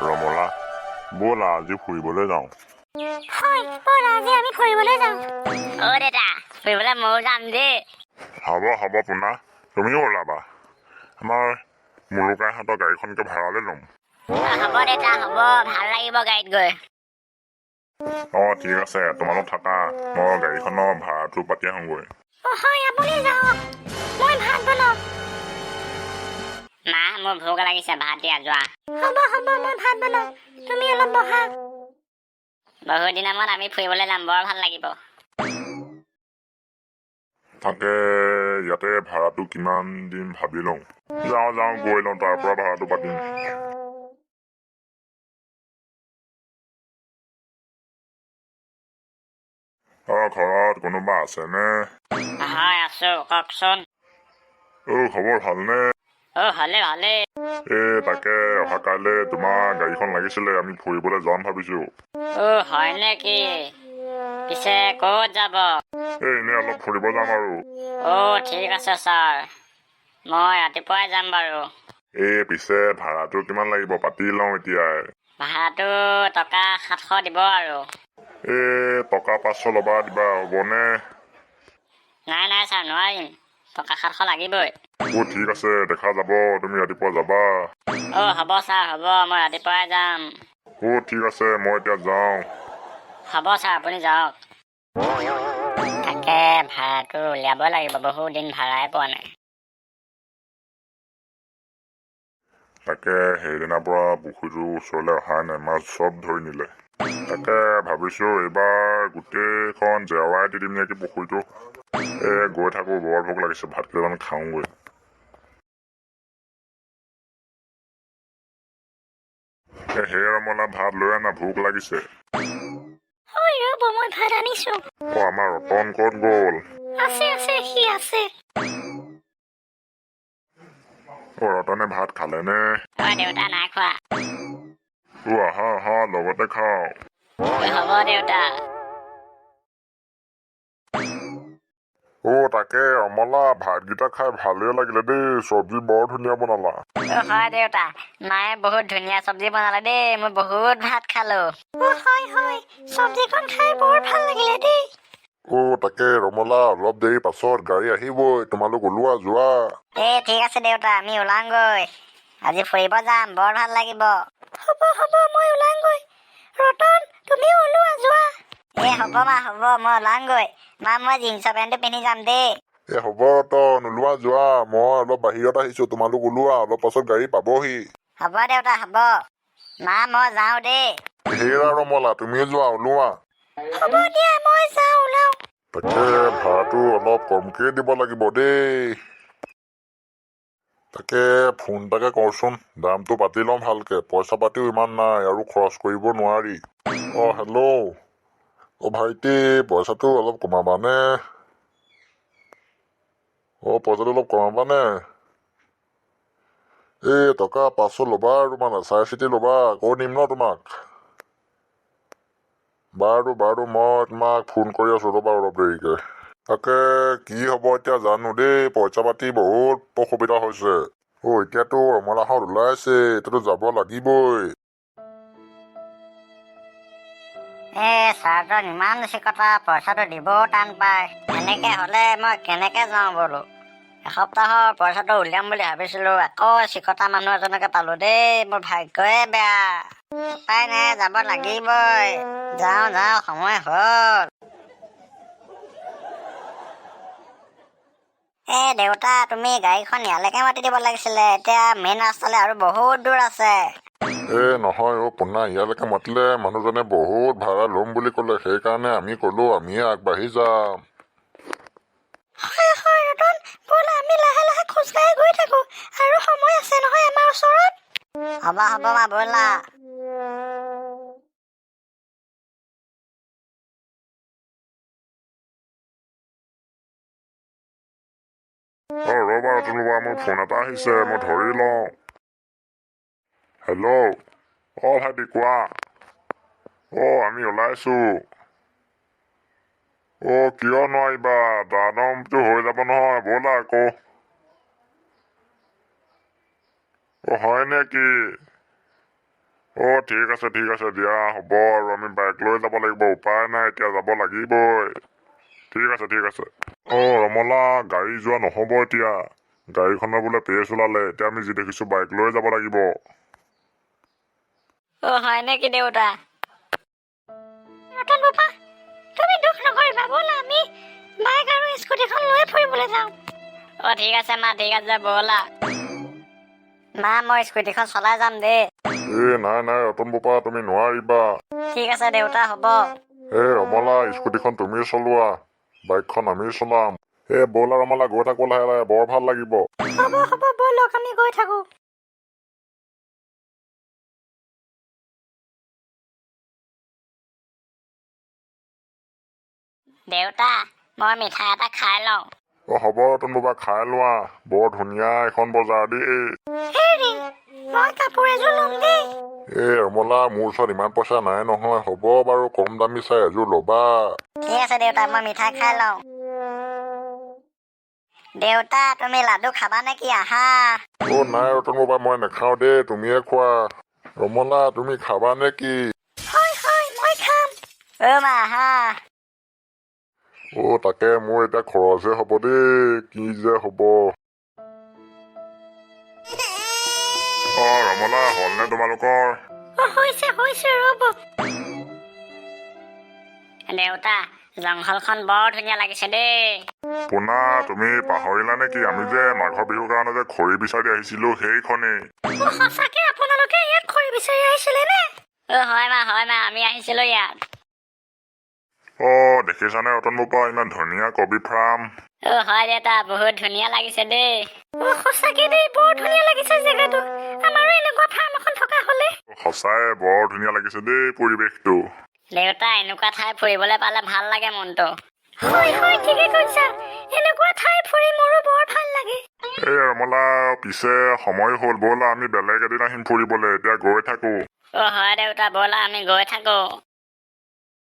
ৰমলা ব'লা আজি ফুৰিবলৈ যাওঁ। হয় ব'লা আজি আমি ফুৰিবলৈ যাওঁ। দেউতা ফুৰিবলৈ ময়ো যাম দেই। হ'ব পুনা তুমিও ওলাবা। আমাৰ মুলুকাইহঁতৰ গাড়ীখনকে ভাড়ালৈ ল'ম। হ'ব দেউতা হ'ব, ভাল লাগিব গাড়ীত গৈ। ঠিক আছে তোমালোক থাকা, মই গাড়ীখনৰ ভাড়াটো পাতি আহোঁগৈ। হয় আপুনি যাওক, মই ভাত বনাওঁ। মা মোৰ ভোক লাগিছে, ভাত দিয়া যোৱা। হ'ব মই ভাত বনাওঁ, তুমি অলপ বহা। বহুত দিনৰ মূৰত আমি ফুৰিবলৈ যাম, বৰ ভাল লাগিব। তাকে ইয়াতে ভাড়াটো কিমান দিম ভাবি লওঁ। যাওঁ গৈ লওঁ, তাৰ পৰা ভাড়াটো পাতিম। ঘৰত কোনোবা আছেনে? হয় আছো, কওকচোন। খবৰ ভালনে? ভালে। তাকে অহা কাইলৈ তোমাৰ গাড়ীখন লাগিছিলে, আমি ফুৰিবলৈ যাম ভাবিছো। হয় নেকি? পিছে ক'ত যাব? এনেই অলপ ফুৰিব যাম আৰু। ঠিক আছে ছাৰ, মই ৰাতিপুৱাই যাম বাৰু। পিছে ভাড়াটো কিমান লাগিব পাতি লওঁ এতিয়াই। ভাড়াটো টকা 700 দিব আৰু। টকা 500 ল'বা, দিবা হ'বনে? নাই ছাৰ, নোৱাৰিম, টকা 700 লাগিবই। ঠিক আছে, দেখা যাব, তুমি ৰাতিপুৱা যাবা। হ'ব ছাৰ হ'ব, মই ৰাতিপুৱাই যাম। ঠিক আছে, মই এতিয়া যাওঁ। হ'ব ছাৰ, আপুনি যাওক। তাকে ভাড়াটো উলিয়াব লাগিব, বহুত দিন ভাড়াই পোৱা নাই। তাকে সেইদিনাৰ পৰা পুখুৰীটোৰ ওচৰলৈ অহাই নাই, মাছ চব ধৰি নিলে। তাকে ভাবিছো এইবাৰ গোটেইখন জেওৰাই দি দিম নেকি পুখুৰীটো। গৈ থাকো, বৰ ভোক লাগিছে, ভাত কেইটামান খাওঁগৈ। সেই ৰমলা ভাত লৈ আনা, ভোক লাগিছে। হয় ৰ'ব, মই ভাত আনিছো। আমাৰ ৰতন ক'ত গ'ল? আছে সি আছে। ৰতনে ভাত খালেনে? দেউতা নাই খোৱা। আহা লগতে খাওঁ। হ'ব দেউতা। তাকে ৰমলা ভাতকেইটা খাই ভালেই লাগিলে দেই, চব্জি বৰ ধুনীয়া বনালা। হয় দেউতা, মায়ে বহুত ধুনীয়া চব্জি বনালে দেই, মই বহুত ভাত খালো। হয় চব্জিখন খাই বৰ ভাল লাগিলে দেই। তাকে ৰমলা অলপ দেৰি পাছত গাড়ী আহিবই, তোমালোক ওলোৱা যোৱা। ঠিক আছে দেউতা, আমি ওলাওঁগৈ, আজি ফুৰিব যাম, বৰ ভাল লাগিব। হ'ব মই ওলাওঁগৈ। ৰতন তুমিও ওলোৱা যোৱা। হ'ব মই ওলাওঁগৈ। মা মই জিন্সৰ পেণ্টটো পিন্ধি যাম দেই। হ'ব ৰতন, ওলোৱা যোৱা, মই অলপ বাহিৰত আহিছো, তোমালোক ওলোৱা, অলপ পাছত গাড়ী পাবহি। হ'ব দেউতা হ'ব, মা মই যাওঁ দেই। হেৰা ৰমলা তুমিও যোৱা, ওলোৱা। হ'ব দিয়া, মই যাওঁ, ওলাওঁ। তাকে ভাড়াটো অলপ কমকে দিব লাগিব দেই। তাকে ফোন এটাকে কৰচোন, দামটো পাতি লওঁ ভালকে, পইচা পাতিও ইমান নাই আৰু খৰচ কৰিব নোৱাৰি। হেল্ল', ভাইটি পইচাটো অলপ কমাবানে? পইচাটো অলপ কমাবানে? টকা 500 ল'বা আৰু, মানে চাই চিতি ল'বা, আকৌ দিম ন তোমাক। বাৰু মই তোমাক ফোন কৰি আছো, ৰ'বা অলপ দেৰিকে। তাকে কি হ'ব এতিয়া জানো দেই, পইচা পাতি বহুত অসুবিধা হৈছে। এতিয়াতো ৰমলাহঁত ওলাইছে, এতিয়াতো যাব লাগিবই। ছাৰজন ইমান চিকটা, পইচাটো দিবও টান পায়। এনেকে হ'লে মই কেনেকে যাওঁ বোলো। এসপ্তাহৰ পইচাটো উলিয়াম বুলি ভাবিছিলো, আকৌ চিকটা মানুহ এজনকে পালো দেই, মোৰ ভাগ্যয়ে বেয়া। উপায় নাই, যাব লাগিবই। যাওঁ সময় হ'ল। দেউতা তুমি গাড়ীখন ইয়ালৈকে মাতি দিব লাগিছিলে, এতিয়া মেইন ৰাস্তালৈ আৰু বহুত দূৰ আছে। নহয় পুনা, ইয়ালৈকে মাতিলে মানুহজনে বহুত ভাড়া ল'ম বুলি ক'লে, সেইকাৰণে আমি ক'লো আমিয়ে আগবাঢ়ি যাম। হয় ৰতন, ব'লা আমি লাহে খোজকাঢ়ি গৈ থাকো, আৰু সময় আছে নহয় আমাৰ ওচৰত। হ'ব মা ব'লা। ৰ'বা ৰতন, মোৰ ফোন এটা আহিছে, মই ধৰি লওঁ। হেল্ল', ভাইটি কোৱা। আমি ওলাইছো। কিয় নোৱাৰিবা, দাদমটো হৈ যাব নহয়, ব'লা আকৌ। হয় নেকি? ঠিক আছে দিয়া হ'ব আৰু আমি বাইক লৈ যাব লাগিব উপায় নাই এতিয়া যাব লাগিবই ঠিক আছে ৰমলা গাড়ী যোৱা নহ'ব এতিয়া গাড়ীখনৰ বোলে পেচ ওলালে এতিয়া আমি যি দেখিছো বাইক লৈ যাব লাগিব হয় নেকি দেউতা ৰতন বাবা তুমি দুখ নকৰিবা ব'লা আমি বাইক আৰু স্কুটিখন লৈ ফুৰিবলৈ যাওঁ ঠিক আছে মা ঠিক আছে ব'লা মা মই স্কুটিখন চলাই যাম দেই নাই ৰতন বোপা তুমি নোৱাৰিবা ঠিক আছে দেউতা হ'ব ৰমলা স্কুটিখন তুমি চলোৱা বাইকখন আমি চলাম ব'লা ৰমলা গৈ থাকো লাহে লাহে বৰ ভাল লাগিব হ'ব ব'লক আমি গৈ থাকো দেউতা মই মিঠাই এটা খাই লওঁ হ'ব ৰতন বোপা খাই লোৱা বৰ ধুনীয়া এখন বজাৰ দেই হেৰি মই কাপোৰ এযোৰ ল'ম দেই ৰমলা মোৰ ওচৰত ইমান পইচা নাই নহয় হ'ব বাৰু কম দামী চাই এযোৰ ল'বা ঠিক আছে দেউতা মই মিঠাই খাই লওঁ দেউতা তুমি লাডু খাবা নেকি আহা নাই ৰতন বোপা মই নাখাওঁ দেই তুমিয়ে খোৱা ৰমলা তুমি খাবা নে কি হয় মই খাম মা আহা তাকে মোৰ এতিয়া খৰচহে হ'ব দেই কি যে হ'ব ৰমলা হ'লনে তোমালোকৰ হৈছে ৰ'ব দেউতা জংঘলখন বৰ ধুনীয়া লাগিছে দেই পোনা তুমি পাহৰিলা নেকি আমি যে মাঘৰ বিহুৰ কাৰণে যে খৰি বিচাৰি আহিছিলো সেইখনেই সঁচাকে আপোনালোকে ইয়াত খৰি বিচাৰি আহিছিলে নে হয় মা আমি আহিছিলো ইয়াত দেখিছানে ৰতন বোপা ইমান ধুনীয়া কবি ফাৰ্ম হয় দেউতা বহুত ধুনীয়া লাগিছে দেই সঁচাকে দেই বৰ ধুনীয়া লাগিছে জেগাটো আমাৰো এনেকুৱা ফাৰ্ম এখন থকা হ'লে সঁচাই বৰ ধুনীয়া লাগিছে দেই পৰিৱেশটো দেউতা এনেকুৱা ঠাই ফুৰিবলৈ পালে ভাল লাগে মনটো হয় ঠিকে কৈছা এনেকুৱা ঠাই ফুৰি মোৰো বৰ ভাল লাগে ৰমলা পিছে সময় হ'ল ব'লা আমি বেলেগ এদিন আহিম ফুৰিবলৈ এতিয়া গৈ থাকো হয় দেউতা ব'লা আমি গৈ থাকো